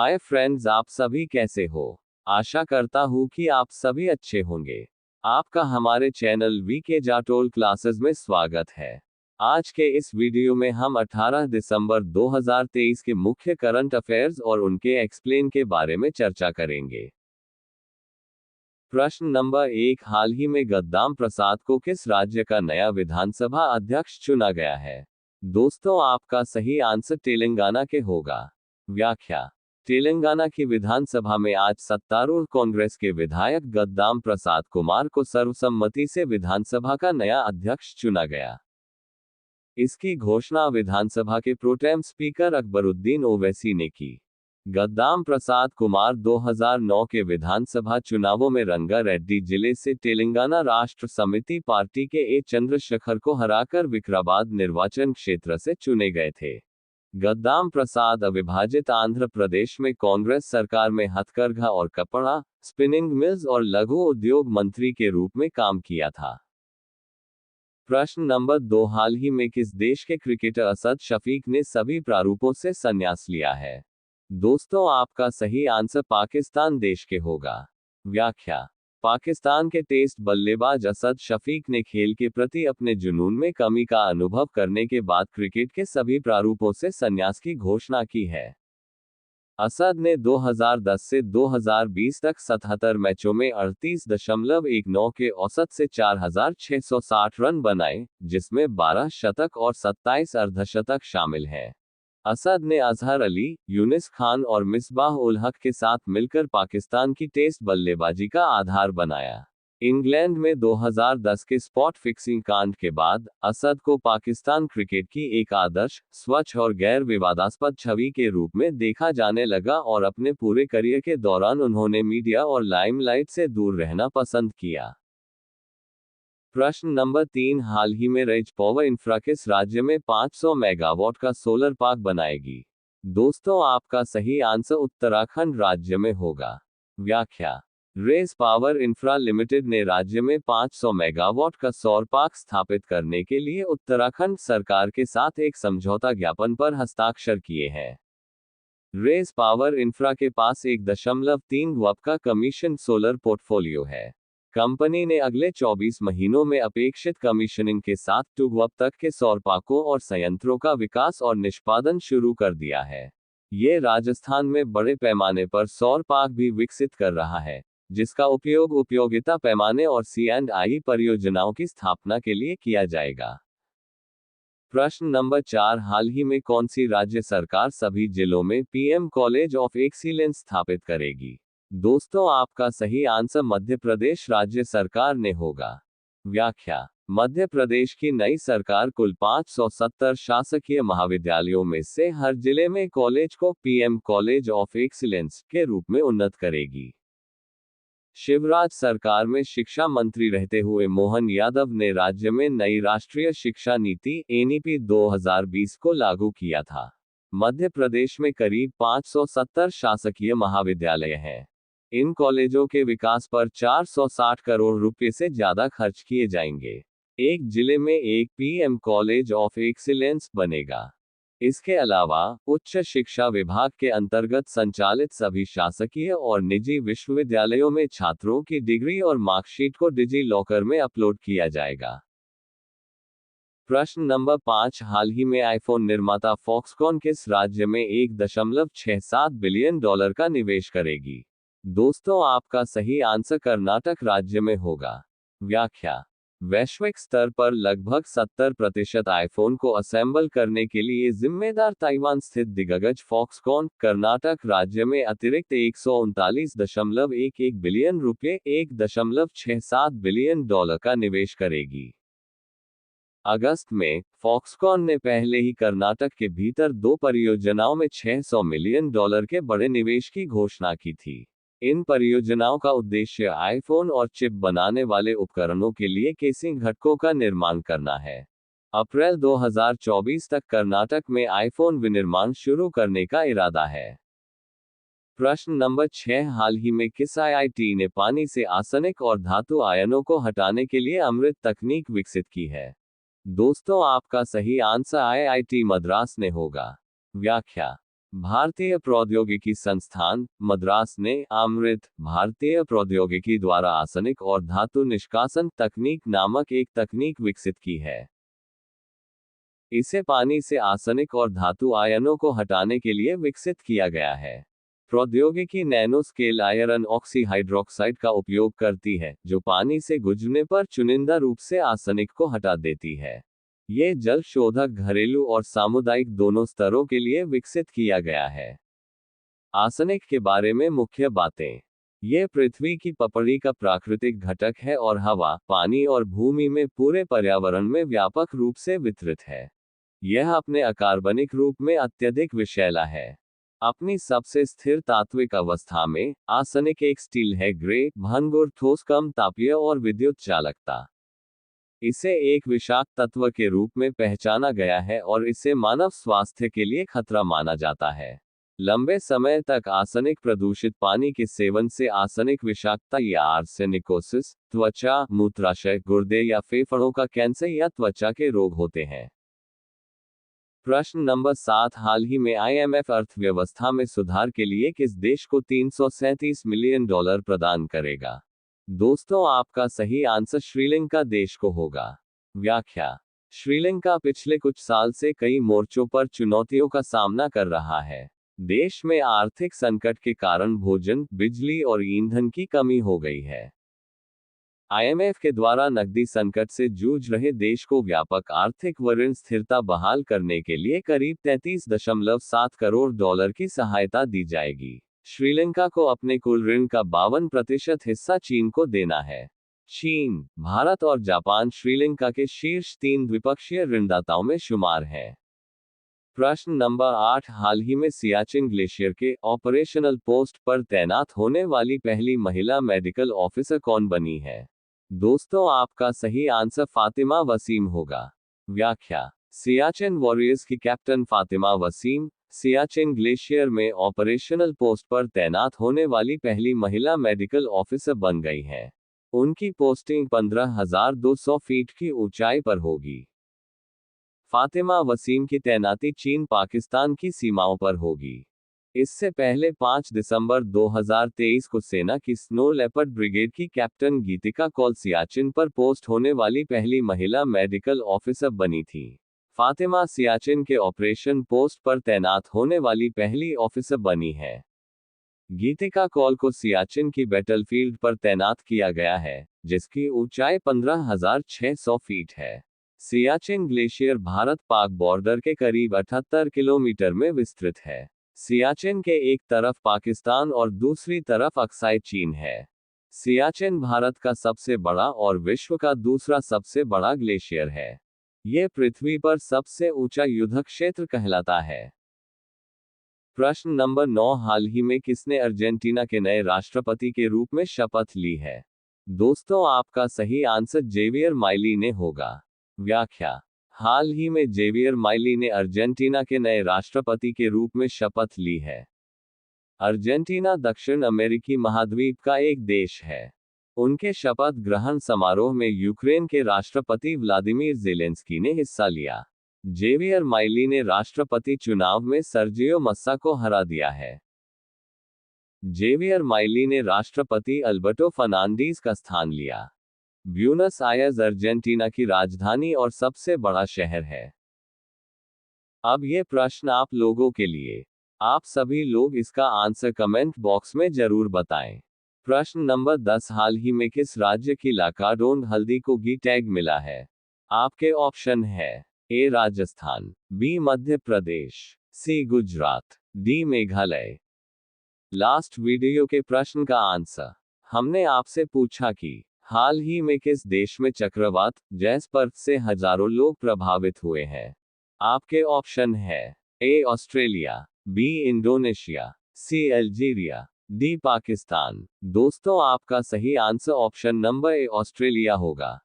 Hi friends, आप सभी कैसे हो। आशा करता हूँ कि आप सभी अच्छे होंगे। आपका हमारे चैनल वीके जाटोल क्लासेस में स्वागत है। आज के इस वीडियो में हम 18 दिसंबर 2023 के मुख्य करंट अफेयर्स और उनके एक्सप्लेन के बारे में चर्चा करेंगे। प्रश्न नंबर 1, हाल ही में गद्दाम प्रसाद को किस राज्य का नया विधानसभा अध्यक्ष चुना गया है। दोस्तों, आपका सही आंसर तेलंगाना के होगा। व्याख्या: तेलंगाना की विधानसभा में आज सत्तारूढ़ कांग्रेस के विधायक गद्दाम प्रसाद कुमार को सर्वसम्मति से विधानसभा का नया अध्यक्ष चुना गया। इसकी घोषणा विधानसभा के प्रोटेम स्पीकर अकबरुद्दीन ओवैसी ने की। गद्दाम प्रसाद कुमार 2009 के विधानसभा चुनावों में रंगारेड्डी जिले से तेलंगाना राष्ट्र समिति पार्टी के ए चंद्रशेखर को हराकर विकाराबाद निर्वाचन क्षेत्र से चुने गए थे। गद्दाम प्रसाद अविभाजित आंध्र प्रदेश में कांग्रेस सरकार में हथकरघा और कपड़ा, स्पिनिंग मिल्स और लघु उद्योग मंत्री के रूप में काम किया था। प्रश्न नंबर 2, हाल ही में किस देश के क्रिकेटर असद शफीक ने सभी प्रारूपों से संन्यास लिया है। दोस्तों, आपका सही आंसर पाकिस्तान देश के होगा। व्याख्या: पाकिस्तान के टेस्ट बल्लेबाज असद शफीक ने खेल के प्रति अपने जुनून में कमी का अनुभव करने के बाद क्रिकेट के सभी प्रारूपों से संन्यास की घोषणा की है। असद ने 2010 से 2020 तक 77 मैचों में 38.19 के औसत से 4660 रन बनाए, जिसमें 12 शतक और 27 अर्धशतक शामिल हैं। असद ने अजहर अली, यूनिस खान और मिसबाह उल हक के साथ मिलकर पाकिस्तान की टेस्ट बल्लेबाजी का आधार बनाया। इंग्लैंड में 2010 के स्पॉट फिक्सिंग कांड के बाद असद को पाकिस्तान क्रिकेट की एक आदर्श, स्वच्छ और गैर विवादास्पद छवि के रूप में देखा जाने लगा और अपने पूरे करियर के दौरान उन्होंने मीडिया और लाइमलाइट से दूर रहना पसंद किया। प्रश्न नंबर 3, हाल ही में रेज पावर इंफ्रा किस राज्य में 500 मेगावाट का सोलर पार्क बनाएगी। दोस्तों, आपका सही आंसर उत्तराखंड राज्य में होगा। व्याख्या: रेज पावर इंफ्रा लिमिटेड ने राज्य में 500 मेगावाट का सौर पार्क स्थापित करने के लिए उत्तराखंड सरकार के साथ एक समझौता ज्ञापन पर हस्ताक्षर किए हैं। रेज पावर इंफ्रा के पास 1.3 GW का कमीशन सोलर पोर्टफोलियो है। कंपनी ने अगले 24 महीनों में अपेक्षित कमीशनिंग के साथ 2 GW तक के सौर पार्कों और संयंत्रों का विकास और निष्पादन शुरू कर दिया है। ये राजस्थान में बड़े पैमाने पर सौर पार्क भी विकसित कर रहा है, जिसका उपयोग उपयोगिता पैमाने और C&I परियोजनाओं की स्थापना के लिए किया जाएगा। प्रश्न नंबर 4, हाल ही में कौन सी राज्य सरकार सभी जिलों में PM कॉलेज ऑफ एक्सीलेंस स्थापित करेगी। दोस्तों, आपका सही आंसर मध्य प्रदेश राज्य सरकार ने होगा। व्याख्या: मध्य प्रदेश की नई सरकार कुल 570 शासकीय महाविद्यालयों में से हर जिले में कॉलेज को PM कॉलेज ऑफ एक्सीलेंस के रूप में उन्नत करेगी। शिवराज सरकार में शिक्षा मंत्री रहते हुए मोहन यादव ने राज्य में नई राष्ट्रीय शिक्षा नीति NEP 2020 को लागू किया था। मध्य प्रदेश में करीब 570 शासकीय महाविद्यालय हैं। इन कॉलेजों के विकास पर 460 करोड़ रुपए से ज्यादा खर्च किए जाएंगे। एक जिले में एक PM कॉलेज ऑफ एक्सीलेंस बनेगा। इसके अलावा उच्च शिक्षा विभाग के अंतर्गत संचालित सभी शासकीय और निजी विश्वविद्यालयों में छात्रों की डिग्री और मार्कशीट को डिजी लॉकर में अपलोड किया जाएगा। प्रश्न नंबर 5, हाल ही में आईफोन निर्माता फॉक्सकॉन किस राज्य में $1.67 बिलियन का निवेश करेगी। दोस्तों, आपका सही आंसर कर्नाटक राज्य में होगा। व्याख्या: वैश्विक स्तर पर लगभग 70% आईफोन को असेंबल करने के लिए जिम्मेदार ताइवान स्थित दिग्गज फॉक्सकॉन कर्नाटक राज्य में अतिरिक्त $139.11 बिलियन $1.67 बिलियन का निवेश करेगी। अगस्त में फॉक्सकॉन ने पहले ही कर्नाटक के भीतर 2 परियोजनाओं में $600 मिलियन के बड़े निवेश की घोषणा की थी। इन परियोजनाओं का उद्देश्य आईफोन और चिप बनाने वाले उपकरणों के लिए केसिंग घटकों का निर्माण करना है। अप्रैल 2024 तक कर्नाटक में आईफोन विनिर्माण शुरू करने का इरादा है। प्रश्न नंबर 6, हाल ही में किस IIT ने पानी से आर्सेनिक और धातु आयनों को हटाने के लिए अमृत तकनीक विकसित की है। दोस्तों, आपका सही आंसर IIT मद्रास ने होगा। व्याख्या: भारतीय प्रौद्योगिकी संस्थान मद्रास ने अमृत भारतीय प्रौद्योगिकी द्वारा आर्सेनिक और धातु निष्कासन तकनीक नामक एक तकनीक विकसित की है। इसे पानी से आर्सेनिक और धातु आयनों को हटाने के लिए विकसित किया गया है। प्रौद्योगिकी नैनो स्केल आयरन ऑक्सीहाइड्रोक्साइड का उपयोग करती है, जो पानी से गुजरने पर चुनिंदा रूप से आर्सेनिक को हटा देती है। ये जल शोधक घरेलू और सामुदायिक दोनों स्तरों के लिए विकसित किया गया है। आर्सेनिक के बारे में मुख्य बातें। ये पृथ्वी की पपड़ी का प्राकृतिक घटक है और हवा, पानी और भूमि में पूरे पर्यावरण में व्यापक रूप से वितरित है। यह अपने अकार्बनिक रूप में अत्यधिक विषैला है। अपनी सबसे स्थिर तात्विक अवस्था में आर्सेनिक एक स्टील है, ग्रे, भंगुर, ठोस, कम तापीय और विद्युत चालकता। इसे एक विषाक्त तत्व के रूप में पहचाना गया है और इसे मानव स्वास्थ्य के लिए खतरा माना जाता है। लंबे समय तक आर्सेनिक प्रदूषित पानी के सेवन से आर्सेनिक विषाक्तता या आर्सेनिकोसिस, त्वचा, मूत्राशय, गुर्दे या फेफड़ों का कैंसर या त्वचा के रोग होते हैं। प्रश्न नंबर 7, हाल ही में IMF अर्थव्यवस्था में सुधार के लिए किस देश को $337 मिलियन प्रदान करेगा? दोस्तों, आपका सही आंसर श्रीलंका देश को होगा। व्याख्या। श्रीलंका पिछले कुछ साल से कई मोर्चों पर चुनौतियों का सामना कर रहा है। देश में आर्थिक संकट के कारण भोजन, बिजली और ईंधन की कमी हो गई है। IMF के द्वारा नकदी संकट से जूझ रहे देश को व्यापक आर्थिक व ऋण स्थिरता बहाल करने के लिए करीब $33.7 करोड़ की सहायता दी जाएगी। श्रीलंका को अपने कुल ऋण का 52% हिस्सा चीन को देना है। चीन, भारत और जापान श्रीलंका के शीर्ष 3 द्विपक्षीय ऋणदाताओं में शुमार हैं। प्रश्न नंबर 8, हाल ही में सियाचिन ग्लेशियर के ऑपरेशनल पोस्ट पर तैनात होने वाली पहली महिला मेडिकल ऑफिसर कौन बनी है? दोस्तों, आपका सही आंसर फातिमा वसीम होगा। व्याख्या। सियाचिन वॉरियर्स की कैप्टन फातिमा वसीम सियाचिन ग्लेशियर में ऑपरेशनल पोस्ट पर तैनात होने वाली पहली महिला मेडिकल ऑफिसर बन गई हैं। उनकी पोस्टिंग 15,200 फीट की ऊंचाई पर होगी। फातिमा वसीम की तैनाती चीन पाकिस्तान की सीमाओं पर होगी। इससे पहले 5 दिसंबर 2023 को सेना की स्नो लेपर्ड ब्रिगेड की कैप्टन गीतिका कौल सियाचिन पर पोस्ट होने वाली पहली महिला मेडिकल ऑफिसर बनी थी। फातिमा सियाचिन के ऑपरेशन पोस्ट पर तैनात होने वाली पहली ऑफिसर बनी है। गीतिका कौल को सियाचिन की बैटलफील्ड पर तैनात किया गया है, जिसकी ऊंचाई 15,600 फीट है। सियाचिन ग्लेशियर भारत-पाक बॉर्डर के करीब 78 किलोमीटर में विस्तृत है। सियाचिन के एक तरफ पाकिस्तान और दूसरी तरफ अक्साई चीन है। सियाचिन भारत का सबसे बड़ा और विश्व का दूसरा सबसे बड़ा ग्लेशियर है। यह पृथ्वी पर सबसे ऊंचा युद्धक क्षेत्र कहलाता है। प्रश्न नंबर 9, हाल ही में किसने अर्जेंटीना के नए राष्ट्रपति के रूप में शपथ ली है? दोस्तों, आपका सही आंसर जेवियर माइली ने होगा। व्याख्या। हाल ही में जेवियर माइली ने अर्जेंटीना के नए राष्ट्रपति के रूप में शपथ ली है। अर्जेंटीना दक्षिण अमेरिकी महाद्वीप का एक देश है। उनके शपथ ग्रहण समारोह में यूक्रेन के राष्ट्रपति व्लादिमीर ज़ेलेंस्की ने हिस्सा लिया। जेवियर माइली ने राष्ट्रपति चुनाव में सर्जियो मस्सा को हरा दिया है। जेवियर माइली ने राष्ट्रपति अल्बर्टो फर्नांडीज का स्थान लिया। ब्यूनस आयर्स अर्जेंटीना की राजधानी और सबसे बड़ा शहर है। अब ये प्रश्न आप लोगों के लिए। आप सभी लोग इसका आंसर कमेंट बॉक्स में जरूर बताएं। प्रश्न नंबर 10, हाल ही में किस राज्य की लाकाडोंग हल्दी को गी टैग मिला है? आपके ऑप्शन है A Rajasthan, B Madhya Pradesh, C Gujarat, D Meghalaya. Last video के प्रश्न का आंसर। हमने आपसे पूछा कि हाल ही में किस देश में चक्रवात जैस्पर से हजारों लोग प्रभावित हुए हैं। आपके ऑप्शन है A Australia, B Indonesia, C Algeria, D Pakistan. दोस्तों, आपका सही answer option number A Australia होगा।